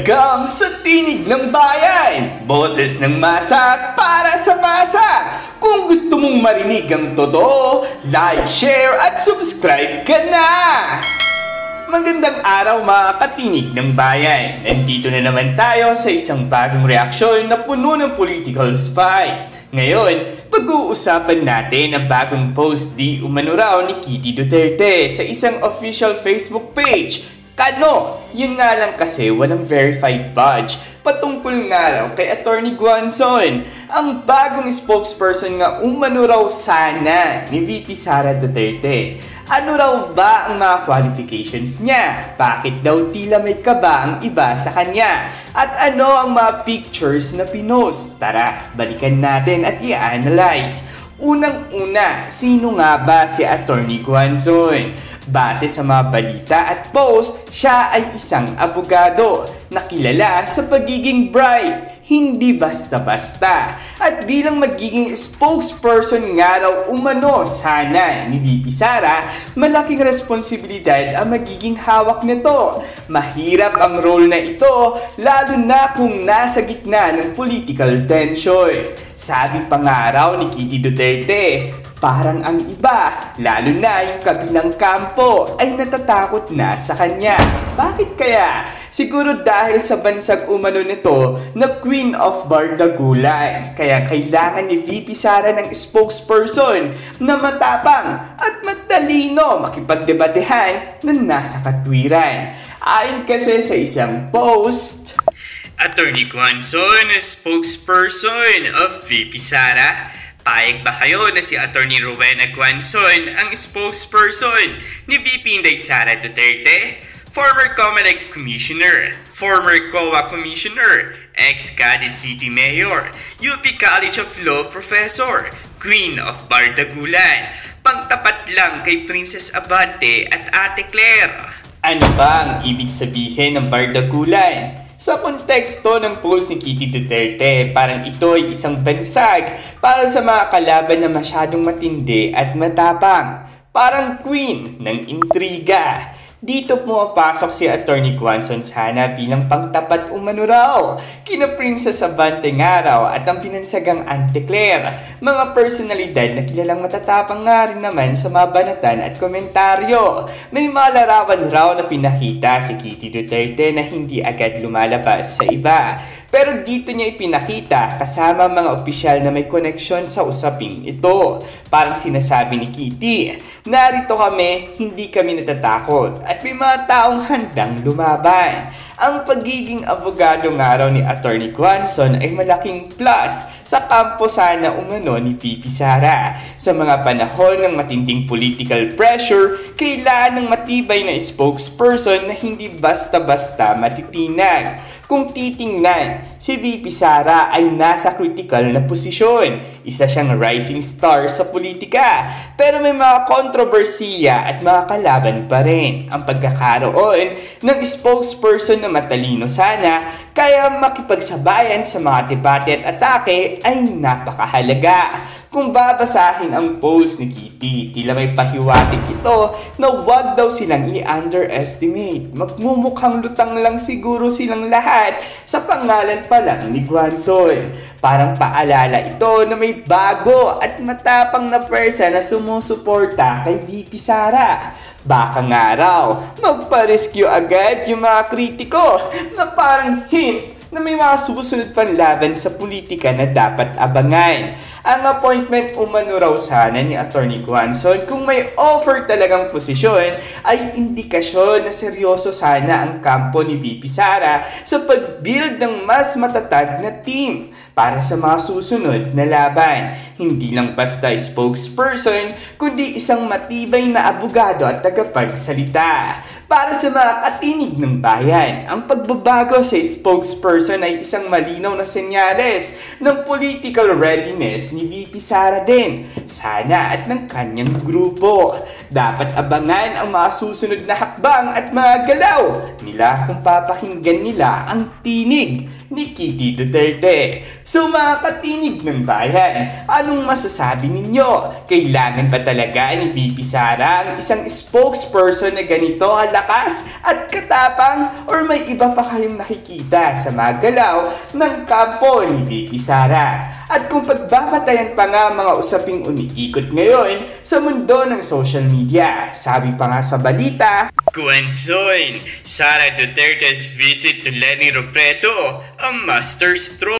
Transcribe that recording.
Welcome sa Tinig ng Bayan! Boses ng masa para sa masa! Kung gusto mong marinig ang totoo, like, share at subscribe ka na! Magandang araw mga katinig ng bayan! Nandito na naman tayo sa isang bagong reaksyon na puno ng political spice. Ngayon, pag-uusapan natin ang bagong post di umano raw ni Kitty Duterte sa isang official Facebook page. Kano? Yun nga lang kasi walang verified badge patungkol nga raw kay Attorney Guanzon, ang bagong spokesperson nga umano raw sana ni VP Sara Duterte. Ano raw ba ang mga qualifications niya? Bakit daw tila may kaba ang iba sa kanya? At ano ang mga pictures na pinost? Tara, balikan natin at i-analyze. Unang-una, sino nga ba si Attorney Guanzon? Base sa mga balita at post, siya ay isang abogado na kilala sa pagiging bright, hindi basta-basta. At bilang magiging spokesperson nga raw umano sana ni VP Sara, malaking responsibilidad ang magiging hawak nito. Mahirap ang role na ito, lalo na kung nasa gitna ng political tension. Sabi pa nga raw ni Kitty Duterte, parang ang iba, lalo na yung kabilang kampo, ay natatakot na sa kanya. Bakit kaya? Siguro dahil sa bansag umano nito na Queen of Bardagulan. Kaya kailangan ni VP Sara ng spokesperson na matapang at matalino makipagdebatehan na nasa katwiran. Ayon kasi sa isang post, Attorney Guanzon, spokesperson of VP Sara. Payag ba kayo na si Attorney Rowena Guanzon ang spokesperson ni VP Inday Sara Duterte? Former Comelec Commissioner, former COA Commissioner, ex-Cadiz City Mayor, UP College of Law Professor, Queen of Bardagulan, pangtapat lang kay Princess Abante at Ate Claire. Ano ba ang ibig sabihin ng Bardagulan? Sa konteksto ng post ni Kitty Duterte, parang ito ay isang bansag para sa mga kalaban na masyadong matindi at matapang. Parang queen ng intriga. Dito pumapasok si Attorney Guanzon sana bilang pangtapat umano raw kina Princess Abante nga raw at ang pinansagang Ate Claire, mga personalidad na kilalang matatapang nga rin naman sa mga banatan at komentaryo. May mga larawan raw na pinakita si Kitty Duterte na hindi agad lumalabas sa iba. Pero dito niya ipinakita kasama mga opisyal na may koneksyon sa usaping ito. Parang sinasabi ni Kitty, narito kami, hindi kami natatakot at may mga taong handang lumaban. Ang pagiging abogado nga raw ni Attorney Guanzon ay malaking plus sa kampo sana umano ni VP Sara. Sa mga panahon ng matinding political pressure, kailangan ng matibay na spokesperson na hindi basta-basta matitinag. Kung titingnan, si VP Sara ay nasa critical na posisyon. Isa siyang rising star sa politika. Pero may mga kontrobersiya at mga kalaban pa rin. Ang pagkakaroon ng spokesperson na matalino sana, kaya makipagsabayan sa mga debate at atake ay napakahalaga. Kung babasahin ang post ni Kitty, tila may pahiwatig ito na wag daw silang i-underestimate. Magmumukhang lutang lang siguro silang lahat sa pangalan pa lang ni Guanzon. Parang paalala ito na may bago at matapang na person na sumusuporta kay VP Sara. Baka nga raw, magpa-rescue agad yung mga kritiko na parang hint na may mga susunod pang laban sa politika na dapat abangan. Ang appointment umano raw sana ni Attorney Guanzon kung may offer talagang posisyon ay indikasyon na seryoso sana ang kampo ni VP Sara sa pag-build ng mas matatag na team para sa mga susunod na laban. Hindi lang basta spokesperson, kundi isang matibay na abogado at tagapagsalita. Para sa mga katinig ng bayan, ang pagbabago sa spokesperson ay isang malinaw na senyales ng political readiness ni VP Sara din, sana at ng kanyang grupo. Dapat abangan ang mga susunod na hakbang at mga galaw nila kung papakinggan nila ang tinig ni Kitty Duterte. So mga katinig ng bayan, anong masasabi ninyo? Kailangan ba talaga ni VP Sara ang isang spokesperson na ganito kalakas at katapang, or may iba pa kayong nakikita sa mga galaw ng kampo ni VP Sara? At kung pagbabatayan pa nga mga usaping umiikot ngayon sa mundo ng social media, sabi pa nga sa balita, Kwensoin, Sara Duterte's visit to Leni Robredo, a masterstroke.